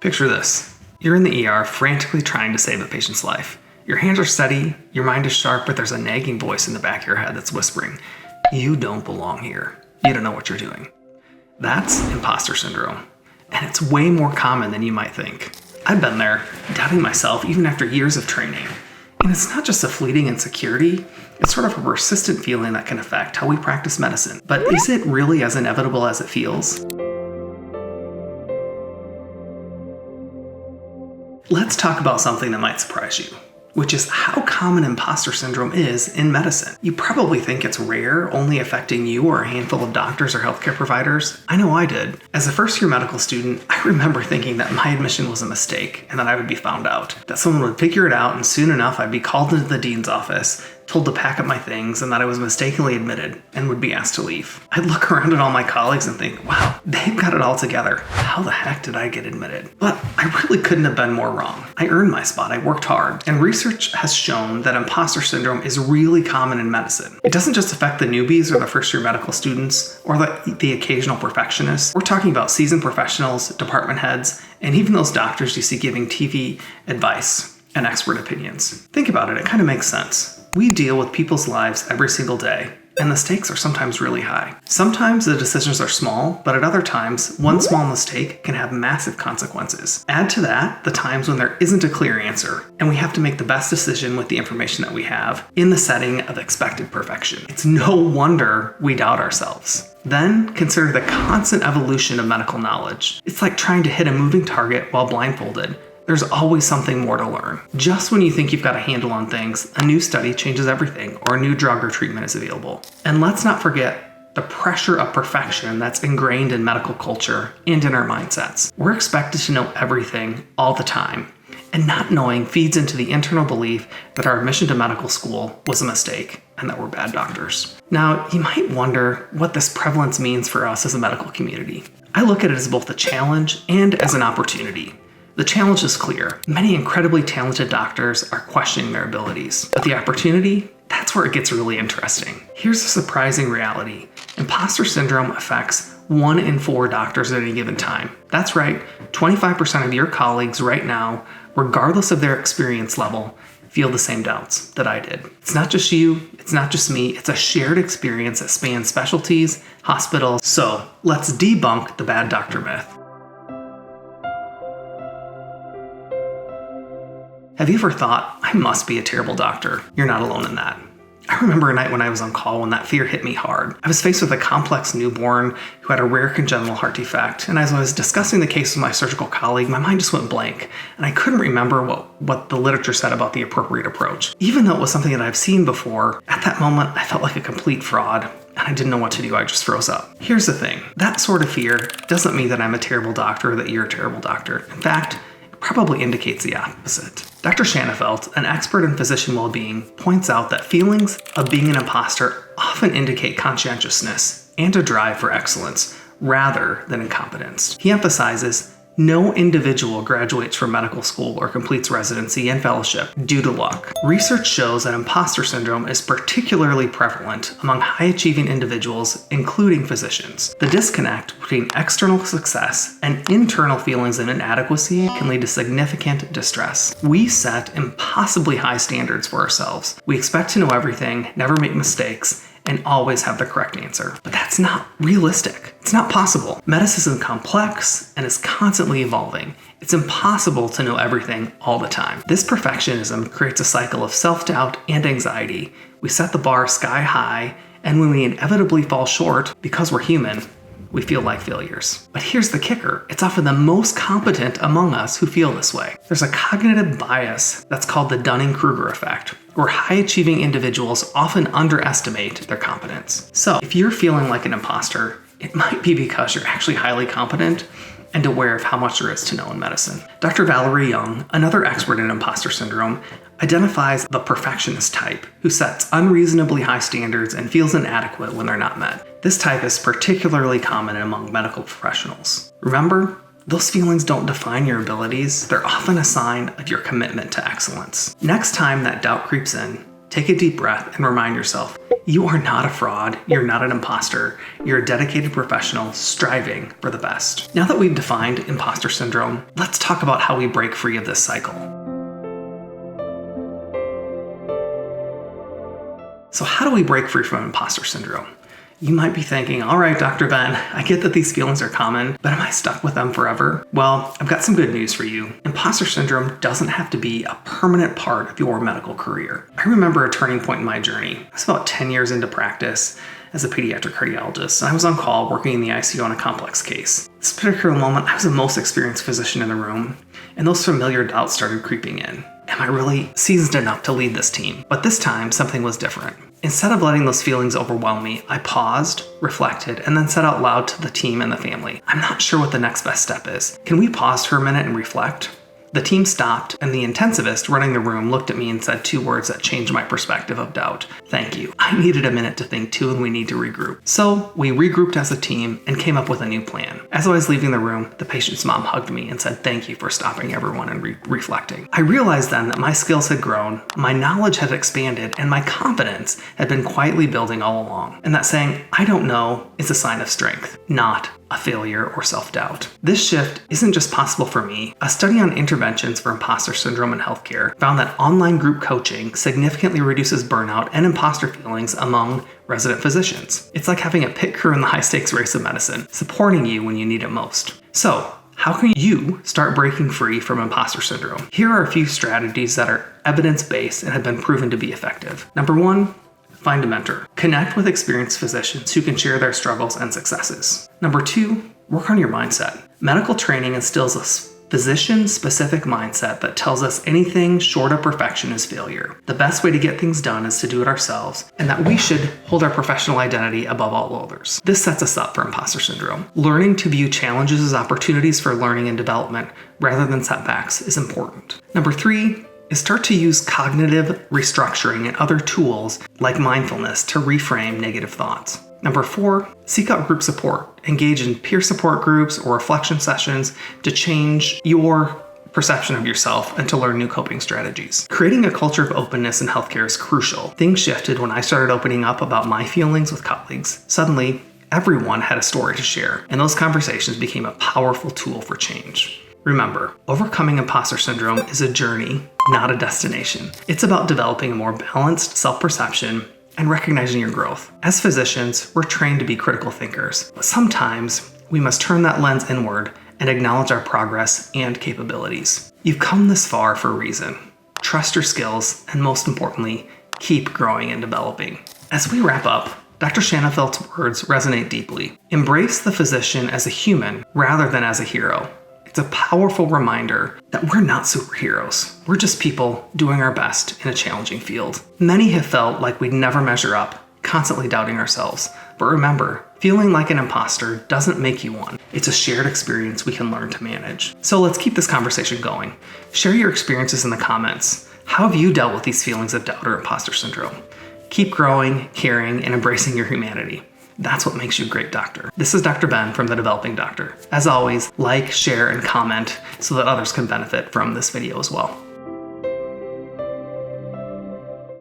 Picture this. You're in the ER frantically trying to save a patient's life. Your hands are steady, your mind is sharp, but there's a nagging voice in the back of your head that's whispering, "You don't belong here. You don't know what you're doing." That's imposter syndrome. And it's way more common than you might think. I've been there, doubting myself even after years of training. And it's not just a fleeting insecurity, it's sort of a persistent feeling that can affect how we practice medicine. But is it really as inevitable as it feels? Let's talk about something that might surprise you, which is how common imposter syndrome is in medicine. You probably think it's rare, only affecting you or a handful of doctors or healthcare providers. I know I did. As a first-year medical student, I remember thinking that my admission was a mistake and that I would be found out, that someone would figure it out and soon enough I'd be called into the dean's office, told to pack up my things, and that I was mistakenly admitted and would be asked to leave. I'd look around at all my colleagues and think, wow, they've got it all together. How the heck did I get admitted? But I really couldn't have been more wrong. I earned my spot, I worked hard, and research has shown that imposter syndrome is really common in medicine. It doesn't just affect the newbies or the first-year medical students or the occasional perfectionists. We're talking about seasoned professionals, department heads, and even those doctors you see giving TV advice and expert opinions. Think about it, it kind of makes sense. We deal with people's lives every single day, and the stakes are sometimes really high. Sometimes the decisions are small, but at other times, one small mistake can have massive consequences. Add to that the times when there isn't a clear answer, and we have to make the best decision with the information that we have in the setting of expected perfection. It's no wonder we doubt ourselves. Then consider the constant evolution of medical knowledge. It's like trying to hit a moving target while blindfolded. There's always something more to learn. Just when you think you've got a handle on things, a new study changes everything, or a new drug or treatment is available. And let's not forget the pressure of perfection that's ingrained in medical culture and in our mindsets. We're expected to know everything all the time, and not knowing feeds into the internal belief that our admission to medical school was a mistake and that we're bad doctors. Now, you might wonder what this prevalence means for us as a medical community. I look at it as both a challenge and as an opportunity. The challenge is clear. Many incredibly talented doctors are questioning their abilities. But the opportunity, that's where it gets really interesting. Here's a surprising reality. Imposter syndrome affects 1 in 4 doctors at any given time. That's right, 25% of your colleagues right now, regardless of their experience level, feel the same doubts that I did. It's not just you, it's not just me, it's a shared experience that spans specialties, hospitals. So let's debunk the bad doctor myth. Have you ever thought, I must be a terrible doctor? You're not alone in that. I remember a night when I was on call when that fear hit me hard. I was faced with a complex newborn who had a rare congenital heart defect, and as I was discussing the case with my surgical colleague, my mind just went blank, and I couldn't remember what the literature said about the appropriate approach. Even though it was something that I've seen before, at that moment I felt like a complete fraud, and I didn't know what to do. I just froze up. Here's the thing, that sort of fear doesn't mean that I'm a terrible doctor or that you're a terrible doctor. In fact, probably indicates the opposite. Dr. Shanafelt, an expert in physician well-being, points out that feelings of being an imposter often indicate conscientiousness and a drive for excellence rather than incompetence. He emphasizes no individual graduates from medical school or completes residency and fellowship due to luck. Research shows that imposter syndrome is particularly prevalent among high-achieving individuals, including physicians. The disconnect between external success and internal feelings of inadequacy can lead to significant distress. We set impossibly high standards for ourselves. We expect to know everything, never make mistakes, and always have the correct answer. But that's not realistic. It's not possible. Medicine is complex and is constantly evolving. It's impossible to know everything all the time. This perfectionism creates a cycle of self-doubt and anxiety. We set the bar sky high, and when we inevitably fall short, because we're human, we feel like failures. But here's the kicker. It's often the most competent among us who feel this way. There's a cognitive bias that's called the Dunning-Kruger effect, where high-achieving individuals often underestimate their competence. So if you're feeling like an imposter, it might be because you're actually highly competent and aware of how much there is to know in medicine. Dr. Valerie Young, another expert in imposter syndrome, identifies the perfectionist type who sets unreasonably high standards and feels inadequate when they're not met. This type is particularly common among medical professionals. Remember, those feelings don't define your abilities, they're often a sign of your commitment to excellence. Next time that doubt creeps in, Take a deep breath and remind yourself, you are not a fraud, you're not an imposter, you're a dedicated professional striving for the best. Now that we've defined imposter syndrome, let's talk about how we break free of this cycle. So how do we break free from imposter syndrome? You might be thinking, all right, Dr. Ben, I get that these feelings are common, but am I stuck with them forever? Well, I've got some good news for you. Imposter syndrome doesn't have to be a permanent part of your medical career. I remember a turning point in my journey. I was about 10 years into practice as a pediatric cardiologist, and I was on call working in the ICU on a complex case. This particular moment, I was the most experienced physician in the room, and those familiar doubts started creeping in. Am I really seasoned enough to lead this team? But this time, something was different. Instead of letting those feelings overwhelm me, I paused, reflected, and then said out loud to the team and the family, I'm not sure what the next best step is. Can we pause for a minute and reflect? The team stopped, and the intensivist running the room looked at me and said 2 words that changed my perspective of doubt. Thank you. I needed a minute to think too, and we need to regroup. So we regrouped as a team and came up with a new plan. As I was leaving the room, the patient's mom hugged me and said thank you for stopping everyone and reflecting. I realized then that my skills had grown, my knowledge had expanded, and my confidence had been quietly building all along. And that saying, I don't know, is a sign of strength, not a failure or self-doubt. This shift isn't just possible for me. A study on interventions for imposter syndrome in healthcare found that online group coaching significantly reduces burnout and imposter feelings among resident physicians. It's like having a pit crew in the high-stakes race of medicine, supporting you when you need it most. So, how can you start breaking free from imposter syndrome? Here are a few strategies that are evidence-based and have been proven to be effective. Number 1, find a mentor. Connect with experienced physicians who can share their struggles and successes. Number 2, work on your mindset. Medical training instills a physician-specific mindset that tells us anything short of perfection is failure. The best way to get things done is to do it ourselves, and that we should hold our professional identity above all others. This sets us up for imposter syndrome. Learning to view challenges as opportunities for learning and development rather than setbacks is important. Number 3, is start to use cognitive restructuring and other tools like mindfulness to reframe negative thoughts. Number 4, seek out group support. Engage in peer support groups or reflection sessions to change your perception of yourself and to learn new coping strategies. Creating a culture of openness in healthcare is crucial. Things shifted when I started opening up about my feelings with colleagues. Suddenly, everyone had a story to share, and those conversations became a powerful tool for change. Remember, overcoming imposter syndrome is a journey, not a destination. It's about developing a more balanced self-perception and recognizing your growth. As physicians, we're trained to be critical thinkers, but sometimes we must turn that lens inward and acknowledge our progress and capabilities. You've come this far for a reason. Trust your skills, and most importantly, keep growing and developing. As we wrap up, Dr. Shanafelt's words resonate deeply. Embrace the physician as a human rather than as a hero. It's a powerful reminder that we're not superheroes. We're just people doing our best in a challenging field. Many have felt like we'd never measure up, constantly doubting ourselves. But remember, feeling like an imposter doesn't make you one. It's a shared experience we can learn to manage. So let's keep this conversation going. Share your experiences in the comments. How have you dealt with these feelings of doubt or imposter syndrome? Keep growing, caring, and embracing your humanity. That's what makes you a great doctor. This is Dr. Ben from The Developing Doctor. As always, like, share, and comment so that others can benefit from this video as well.